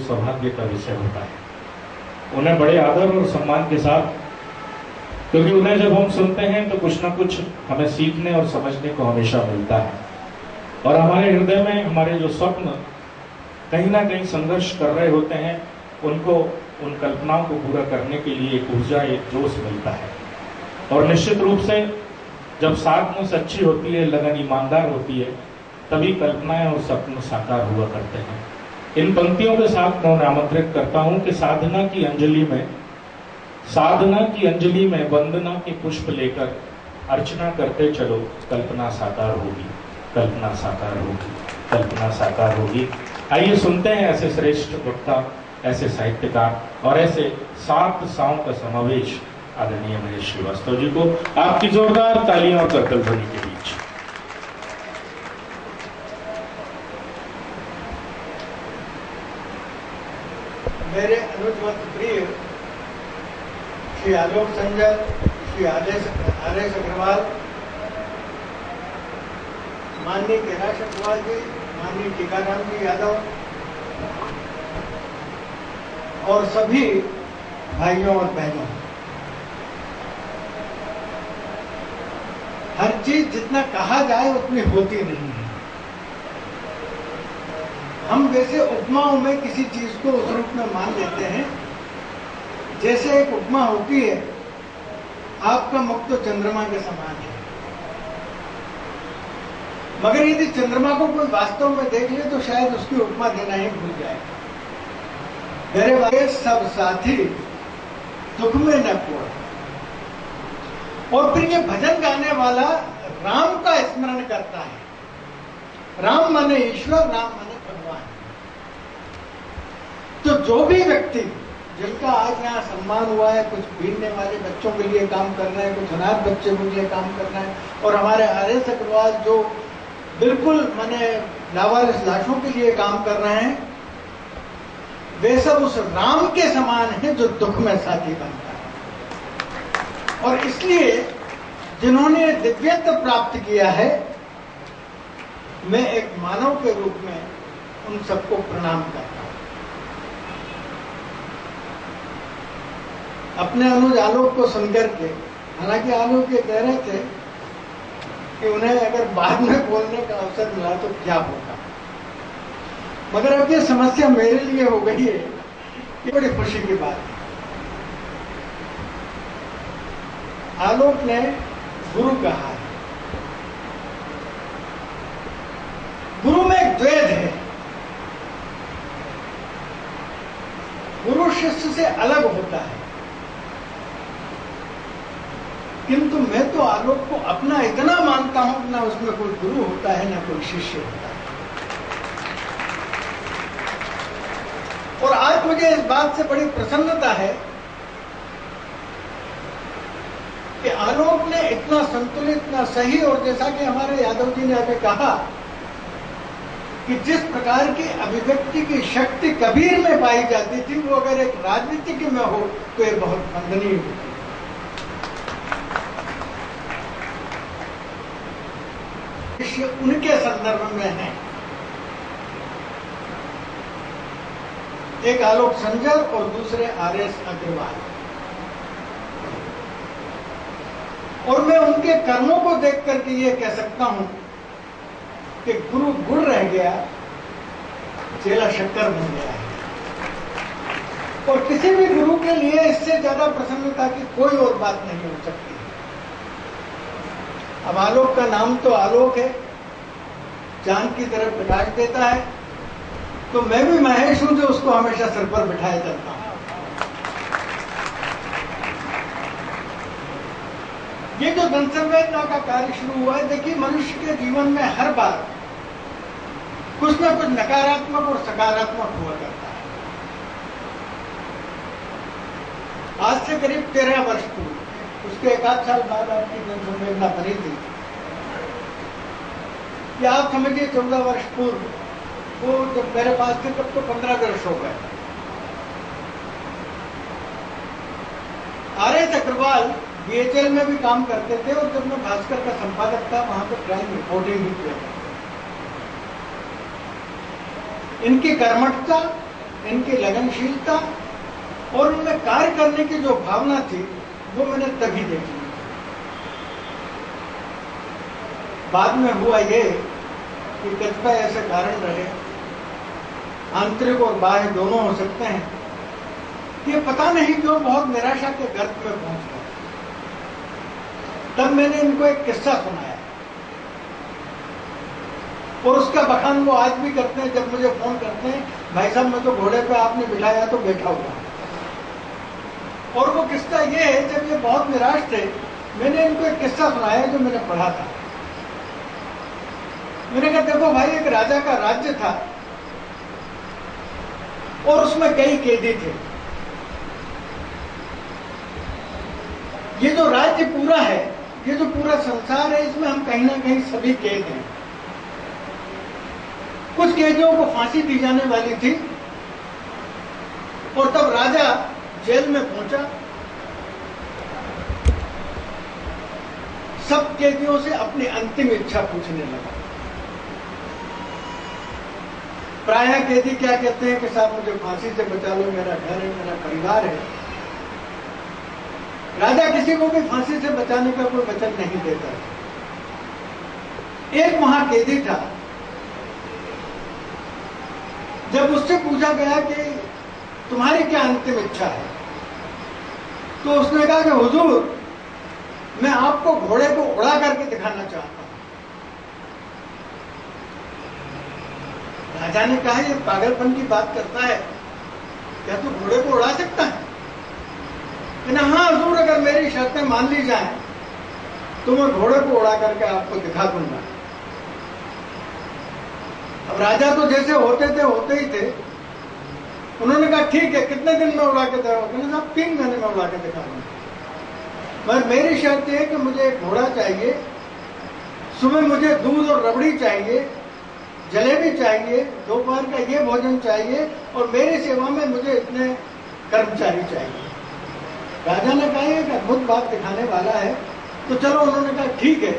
सौभाग्य का विषय होता है। उन्हें बड़े आदर और सम्मान के साथ, क्योंकि उन्हें जब हम सुनते हैं तो कुछ ना कुछ हमें सीखने और समझने को हमेशा मिलता है। और हमारे हृदय में हमारे जो स्वप्न कहीं ना कहीं संघर्ष कर रहे होते हैं, उनको उन कल्पनाओं को पूरा करने के लिए एक ऊर्जा, एक जोश मिलता है। और निश्चित रूप से जब साधना सच्ची होती है, लगन ईमानदार होती है, तभी कल्पनाएं और सपने साकार हुआ करते हैं। इन पंक्तियों के साथ मैं उन्हें आमंत्रित करता हूं कि साधना की अंजलि में वंदना के पुष्प लेकर अर्चना करते चलो, कल्पना साकार होगी, कल्पना साकार होगी, कल्पना साकार होगी। आइए सुनते हैं ऐसे श्रेष्ठ वक्ता, ऐसे साहित्यकार और ऐसे 7 साओं का समावेश आदरणीय महेश श्रीवास्तव जी को आपकी जोरदार तालियों और करतल ध्वनि के बीच। मेरे अनुजवत प्रिय श्री आलोक संजय, श्री आर.एस. अग्रवाल, माननीय कैलाश अग्रवाल जी, माननीय टीकाराम जी यादव और सभी भाइयों और बहनों, हर चीज जितना कहा जाए उतनी होती नहीं है। हम वैसे उपमाओं में किसी चीज को उस रूप में मान लेते हैं। जैसे एक उपमा होती है, आपका मुख तो चंद्रमा के समान है, मगर यदि चंद्रमा को कोई वास्तव में देख ले तो शायद उसकी उपमा देना ही भूल जाए। मेरे भाई सब साथी दुख में न कोई। और फिर ये भजन गाने वाला राम का स्मरण करता है। राम माने ईश्वर, राम माने भगवान। तो जो भी व्यक्ति जिनका आज यहाँ सम्मान हुआ है, कुछ पीने वाले बच्चों के लिए काम कर रहे हैं, कुछ अनाथ बच्चों के लिए काम कर रहे हैं, और हमारे आर.एस. अग्रवाल जो बिल्कुल माने लावारिस लाशों के लिए काम कर रहे हैं, वे सब उस राम के समान है जो दुख में साथी बनता है। और इसलिए जिन्होंने दिव्यत्व प्राप्त किया है, मैं एक मानव के रूप में उन सबको प्रणाम करता हूं। अपने अनुज आलोक को सुनकर के, हालांकि आलोक ये कह रहे थे कि उन्हें अगर बाद में बोलने का अवसर मिला तो क्या होगा, मगर अब ये समस्या मेरे लिए हो गई है, ये बड़ी खुशी की बात है। आलोक ने गुरु कहा है। गुरु में एक द्वैध है, गुरु शिष्य से अलग होता है, किंतु मैं तो आलोक को अपना इतना मानता हूं कि ना उसमें कोई गुरु होता है ना कोई शिष्य होता है। और आज मुझे इस बात से बड़ी प्रसन्नता है कि आलोक ने इतना संतुलित, इतना सही, और जैसा कि हमारे यादव जी ने अभी कहा कि जिस प्रकार की अभिव्यक्ति की शक्ति कबीर में पाई जाती थी, वो अगर एक राजनीतिक में हो तो ये बहुत वंदनीय होती। उनके संदर्भ में है, एक आलोक संजर और दूसरे आर.एस. अग्रवाल। और मैं उनके कर्मों को देख करके ये कह सकता हूं कि गुरु गुड़ रह गया, चेला शक्कर बन गया है। और किसी भी गुरु के लिए इससे ज्यादा प्रसन्नता की कोई और बात नहीं हो सकती। अब आलोक का नाम तो आलोक है, चांद की तरफ प्रकाश देता है, तो मैं भी महेश हूं जो उसको हमेशा सिर पर बिठाए चलता हूं। ये जो धन संवेदना का कार्य शुरू हुआ है, देखिए मनुष्य के जीवन में हर बार कुछ ना कुछ नकारात्मक और सकारात्मक हुआ करता है। आज से करीब 13 वर्ष पूर्व, उसके 1 साल बाद आपकी धन संवेदना बनी थी, या आप समझिए 14 वर्ष पूर्व, वो जब मेरे पास थे तब तो 15 वर्ष हो गए। आर.एस. अग्रवाल बीएचएल में भी काम करते थे, और जब मैं भास्कर का संपादक था वहां पर क्राइम रिपोर्टिंग भी किया। इनकी कर्मठता, इनकी लगनशीलता और उनमें कार्य करने की जो भावना थी वो मैंने तभी देखी। बाद में हुआ ये कि कतिपय ऐसे कारण रहे, आंतरिक और बाह्य दोनों हो सकते हैं, ये पता नहीं क्यों बहुत निराशा के गर्त में पहुंच गए। तब मैंने इनको एक किस्सा सुनाया और उसका बखान वो आज भी करते हैं। जब मुझे फोन करते हैं, भाई साहब मैं तो घोड़े पे आपने बिठाया तो बैठा हुआ। और वो किस्सा ये है, जब ये बहुत निराश थे, मैंने इनको एक किस्सा सुनाया जो मैंने पढ़ा था। मैंने कहा देखो भाई, एक राजा का राज्य था और उसमें कई कैदी थे। ये जो राज्य पूरा है, ये जो पूरा संसार है, इसमें हम कहीं ना कहीं सभी कैद हैं। कुछ कैदियों को फांसी दी जाने वाली थी और तब राजा जेल में पहुंचा। सब कैदियों से अपनी अंतिम इच्छा पूछने लगा। प्रायः कैदी क्या कहते हैं कि साहब मुझे फांसी से बचा लो, मेरा घर है, मेरा परिवार है। राजा किसी को भी फांसी से बचाने का कोई वचन नहीं देता। एक वहां कैदी था, जब उससे पूछा गया कि तुम्हारी क्या अंतिम इच्छा है, तो उसने कहा कि हुजूर, मैं आपको घोड़े को उड़ा करके दिखाना चाहता हूं। राजा ने कहा ये पागलपन की बात करता है, क्या तू घोड़े को उड़ा सकता है? हाँ हुजूर, अगर मेरी शर्तें मान ली जाएं तो मैं घोड़े को उड़ा करके आपको दिखा दूंगा। अब राजा तो जैसे होते ही थे। उन्होंने कहा ठीक है, कितने दिन में उड़ा के दिखाओगे? साहब 3 महीने में उड़ा के दिखा दूंगा, मगर मेरी शर्त है कि मुझे एक घोड़ा चाहिए, सुबह मुझे दूध और रबड़ी चाहिए, जलेबी चाहिए, दोपहर का ये भोजन चाहिए और मेरी सेवा में मुझे इतने कर्मचारी चाहिए। राजा ने कहा एक अद्भुत बात दिखाने वाला है, तो चलो। उन्होंने कहा ठीक है,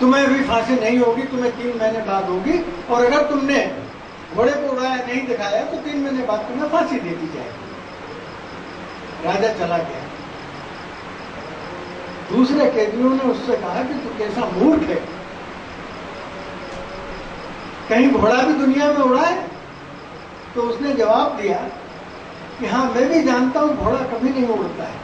तुम्हें भी फांसी नहीं होगी, तुम्हें 3 महीने बाद होगी, और अगर तुमने घोड़े को उड़ाया नहीं दिखाया तो 3 महीने बाद तुम्हें फांसी दे दी जाएगी। राजा चला गया। दूसरे कैदियों ने उससे कहा कि तू कैसा मूर्ख है, कहीं घोड़ा भी दुनिया में उड़ा है? तो उसने जवाब दिया कि हाँ, मैं भी जानता हूं घोड़ा कभी नहीं उड़ता है,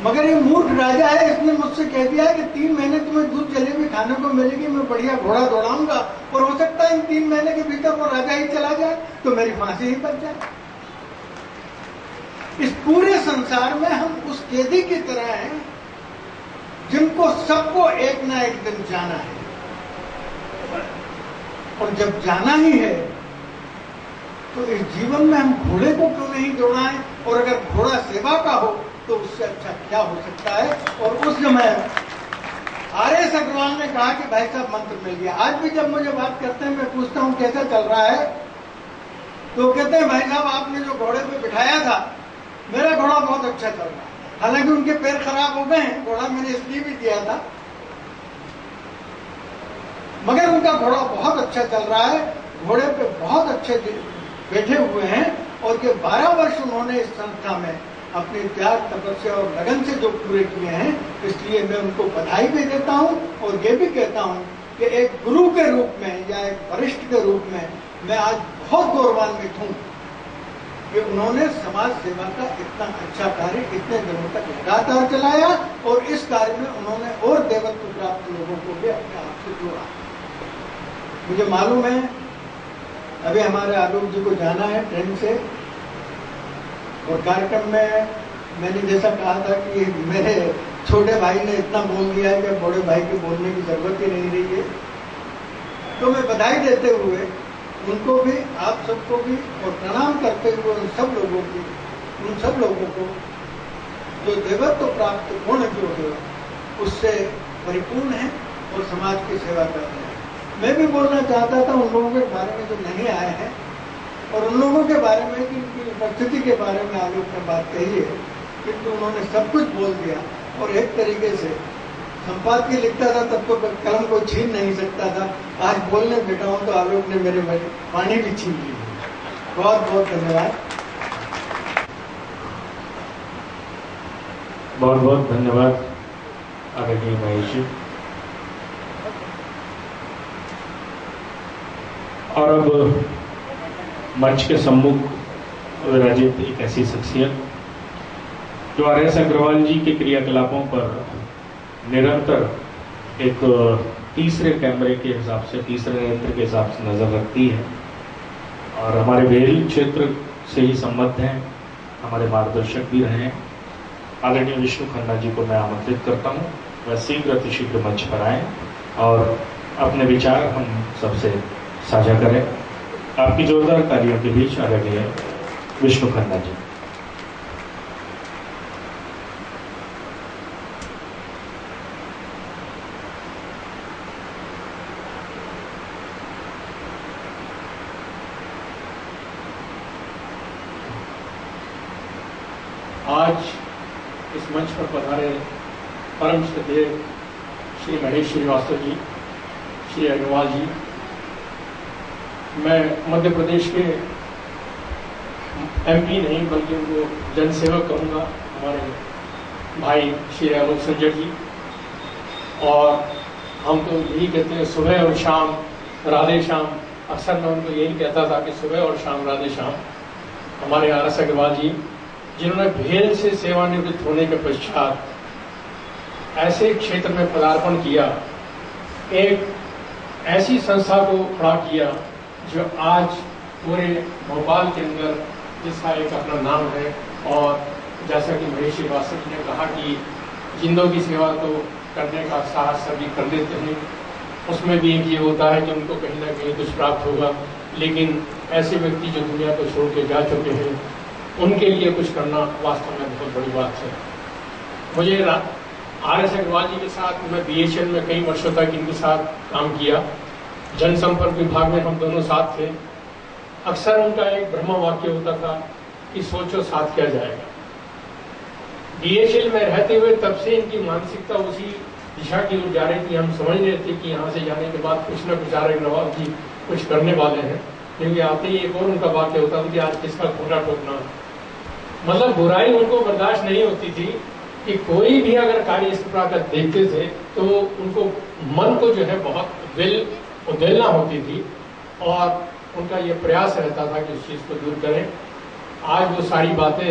मगर ये मूर्ख राजा है, इसने मुझसे कह दिया है कि 3 महीने तुम्हें दूध जलेबी खाने को मिलेगी, मैं बढ़िया घोड़ा दौड़ाऊंगा, और हो सकता है इन 3 महीने के भीतर वो राजा ही चला जाए तो मेरी फांसी ही बच जाए। इस पूरे संसार में हम उस कैदी की तरह हैं जिनको सबको एक ना एक दिन जाना है, और जब जाना ही है तो इस जीवन में हम घोड़े को क्यों नहीं दौड़ाएं? और अगर घोड़ा सेवा का हो तो उससे अच्छा क्या हो सकता है? और उस समय आर.एस. अग्रवाल ने कहा कि भाई साहब मंत्र मिल गया। आज भी जब मुझे बात करते हैं, मैं पूछता हूं कैसा चल रहा है, तो कहते हैं भाई साहब आपने जो घोड़े पे बिठाया था, मेरा घोड़ा बहुत अच्छा चल रहा है। हालांकि उनके पैर खराब हो गए हैं, घोड़ा मैंने इसलिए भी दिया था, मगर उनका घोड़ा बहुत अच्छा चल रहा है, घोड़े पे बहुत अच्छे बैठे हुए हैं, और ये 12 वर्ष उन्होंने इस संस्था में अपने त्याग, तपस्या और लगन से जो पूरे किए हैं, इसलिए मैं उनको बधाई भी देता हूं और ये भी कहता हूं कि एक गुरु के रूप में या एक वरिष्ठ के रूप में मैं आज बहुत गौरवान्वित हूं कि उन्होंने समाज सेवा का इतना अच्छा कार्य इतने दिनों तक लगातार चलाया, और इस कार्य में उन्होंने और देवत्व प्राप्त लोगों को भी अपने आप से जोड़ा। मुझे मालूम है अभी हमारे आलोक जी को जाना है ट्रेन से, और कार्यक्रम में मैंने जैसा कहा था कि मेरे छोटे भाई ने इतना बोल दिया है कि बड़े भाई के बोलने की जरूरत ही नहीं रही है, तो मैं बधाई देते हुए उनको भी, आप सबको भी, और प्रणाम करते हुए उन सब लोगों को जो देवत्व प्राप्त गुण जो है उससे परिपूर्ण है और समाज की सेवा कर रहे हैं। मैं भी बोलना चाहता था उन लोगों के बारे में जो नहीं आए हैं, और उन लोगों के बारे में कि उनकी उपस्थिति के बारे में आलोक ने बात कही है, किंतु उन्होंने सब कुछ बोल दिया, और एक तरीके से संपादकीय लिखता था तब तो कलम को छीन नहीं सकता था। आज बोलने बैठा हूं तो आलोक ने मेरे वाणी भी छीन ली। बहुत बहुत धन्यवाद। बहुत बहुत धन्यवाद आदरणीय महेश जी। और अब मंच के सम्मुख विराजित एक ऐसी शख्सियत जो आर.एस. अग्रवाल जी के क्रियाकलापों पर निरंतर एक तीसरे कैमरे के हिसाब से, तीसरे नेत्र के हिसाब से नजर रखती है और हमारे भेल क्षेत्र से ही संबद्ध हैं, हमारे मार्गदर्शक भी रहे हैं। आदरणीय विष्णु खन्ना जी को मैं आमंत्रित करता हूं, वह शीघ्र अतिशीघ्र मंच पर आए और अपने विचार हम सबसे साझा करें। आपकी जोरदार तालियों के बीच आदरणीय विष्णु खन्ना जी। आज इस मंच पर पधारे परम श्रद्धेय श्री महेश श्रीवास्तव जी, श्री अग्रवाल जी, मैं मध्य प्रदेश के एमपी नहीं बल्कि उनको जनसेवक कहूँगा, हमारे भाई श्री आलोक संजय जी। और हम तो यही कहते हैं सुबह और शाम राधे श्याम। अक्सर मैं उनको यही कहता था कि सुबह और शाम राधे श्याम। हमारे आर.एस. अग्रवाल जी, जिन्होंने भेल से सेवानिवृत्त होने के पश्चात ऐसे क्षेत्र में पदार्पण किया, एक ऐसी संस्था को खड़ा किया जो आज पूरे भोपाल के अंदर जिसका एक अपना नाम है। और जैसा कि महेश श्रीवास्तव जी ने कहा कि जिंदों की सेवा तो करने का साहस सभी कर लेते हैं, उसमें भी एक ये होता है कि उनको कहीं ना कहीं कुछ प्राप्त होगा, लेकिन ऐसे व्यक्ति जो दुनिया को छोड़ के जा चुके हैं उनके लिए कुछ करना वास्तव में बहुत बड़ी बात है। मुझे आर.एस. अग्रवाल जी के साथ मैं BHL में कई वर्षों तक इनके साथ काम किया, जनसंपर्क विभाग में हम दोनों साथ थे। अक्सर उनका एक ब्रह्म वाक्य होता था कि सोचो साथ क्या जाएगा। BHL में रहते हुए तब से इनकी मानसिकता उसी दिशा की ओर जा रही थी। हम समझ रहे थे कि यहाँ से जाने के बाद कुछ न कुछ आर.एस. अग्रवाल जी कुछ करने वाले हैं, क्योंकि आते ही एक और उनका वाक्य होता था कि आज किसका खोटा ठोकना। मतलब बुराई उनको बर्दाश्त नहीं होती थी कि कोई भी अगर कार्य इस प्रकार का देखते थे तो उनको मन को जो है बहुत उदेलना होती थी और उनका ये प्रयास रहता था कि उस चीज़ को दूर करें। आज वो सारी बातें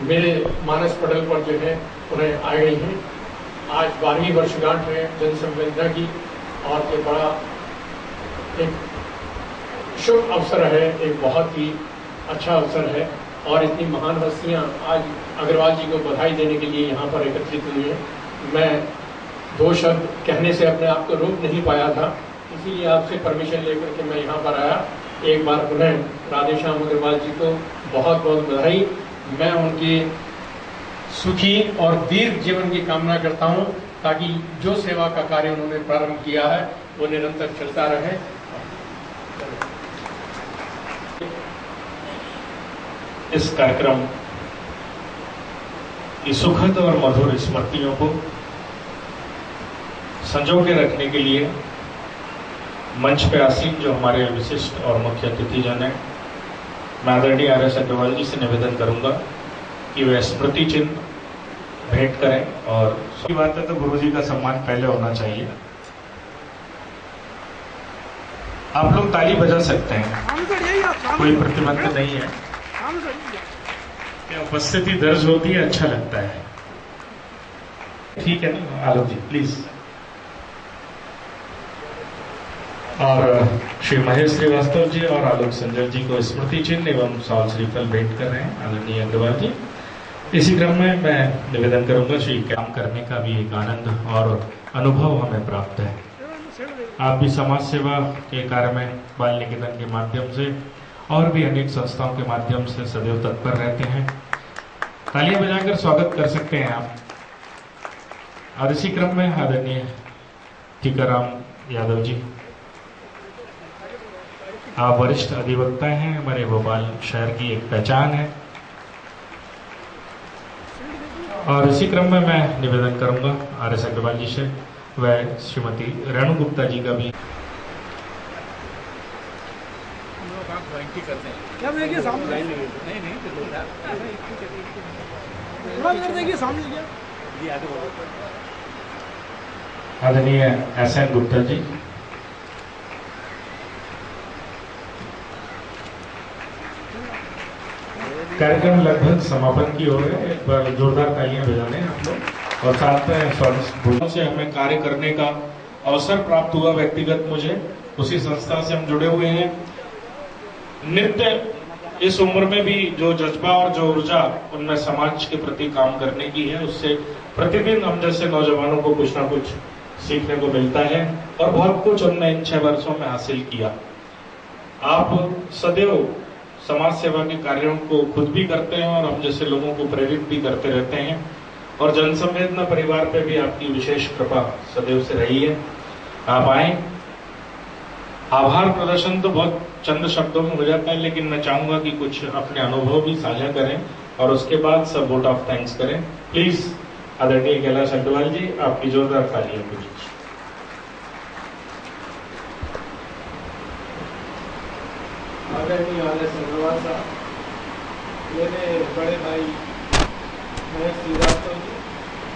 मेरे मानस पटल पर जो है उन्हें आ गई हैं। आज 12वीं वर्षगांठ है जनसंवेदना की और ये बड़ा एक शुभ अवसर है, एक बहुत ही अच्छा अवसर है। और इतनी महान हस्तियाँ आज अग्रवाल जी को बधाई देने के लिए यहाँ पर एकत्रित हुई हैं। मैं 2 शब्द कहने से अपने आप को रोक नहीं पाया था, इसीलिए आपसे परमिशन लेकर के मैं यहाँ पर आया। एक बार पुनः राधेश्याम अग्रवाल जी को बहुत बहुत बधाई। मैं उनके सुखी और दीर्घ जीवन की कामना करता हूँ, ताकि जो सेवा का कार्य उन्होंने प्रारंभ किया है वो निरंतर चलता रहे। इस कार्यक्रम की सुखद और मधुर स्मृतियों को संजो के रखने के लिए मंच पे आसीन जो हमारे विशिष्ट और मुख्य अतिथिजन हैं, मैं आदरणीय आर.एस. अग्रवाल जी से निवेदन करूंगा कि वे स्मृति चिन्ह भेंट करें। और सही बात है तो गुरु जी का सम्मान पहले होना चाहिए। आप लोग ताली बजा सकते हैं, कोई प्रतिबंध नहीं है। क्या उपस्थिति दर्ज होती है, अच्छा लगता है। ठीक है ना आलोक जी, प्लीज। और श्री महेश श्रीवास्तव जी और आलोक संजय जी को स्मृति चिन्ह एवं साल श्रीफल भेंट कर रहे हैं आदरणीय अग्रवाल जी। इसी क्रम में मैं निवेदन करूंगा, श्री काम करने का भी एक आनंद और अनुभव हमें प्राप्त है। आप भी समाज सेवा के कार्य में बाल निकेतन के माध्यम से और भी अनेक संस्थाओं के माध्यम से सदैव तत्पर रहते हैं। तालियां बजाकर स्वागत कर सकते हैं आप। और इसी क्रम में आदरणीय टीकाराम यादव जी, आप वरिष्ठ अधिवक्ता हैं, हमारे भोपाल शहर की एक पहचान है। और इसी क्रम में मैं निवेदन करूंगा RS अग्रवाल जी से व श्रीमती रेणु गुप्ता जी का भी। क्या देखिए सामने थोड़ा इधर देखिए सामने क्या आदरणीय SN गुप्ता जी। कार्यक्रम लगभग समापन की ओर है। एक बार जोरदार तालियां बजाने आप लोग। और साथ में स्वागत से हमें कार्य करने का अवसर प्राप्त हुआ व्यक्तिगत मुझे, उसी संस्था से हम जुड़े हुए हैं। नृत्य इस उम्र में भी जो जज्बा और जो ऊर्जा उनमें समाज के प्रति काम करने की है, उससे प्रतिदिन हम जैसे नौजवानों को कुछ ना कुछ सीखने को मिलता है और बहुत कुछ हमने इन 6 वर्षों में हासिल किया। आप सदैव समाज सेवा के कार्यों को खुद भी करते हैं और हम जैसे लोगों को प्रेरित भी करते रहते हैं और जनसंवेदना परिवार पे भी आपकी विशेष कृपा सदैव से रही है। आप आए। आभार प्रदर्शन तो बहुत चंद शब्दों में हो जाता है, लेकिन मैं चाहूंगा कि कुछ अपने अनुभव भी साझा करें और उसके बाद सब वोट ऑफ थैंक्स करें। प्लीज आदरणीय कैलाश अग्रवाल जी, आपकी जोरदार तालियां कीजिए। आदरणीय RS अग्रवाल साहब, मेरे बड़े भाई महेश श्रीवास्तव जी,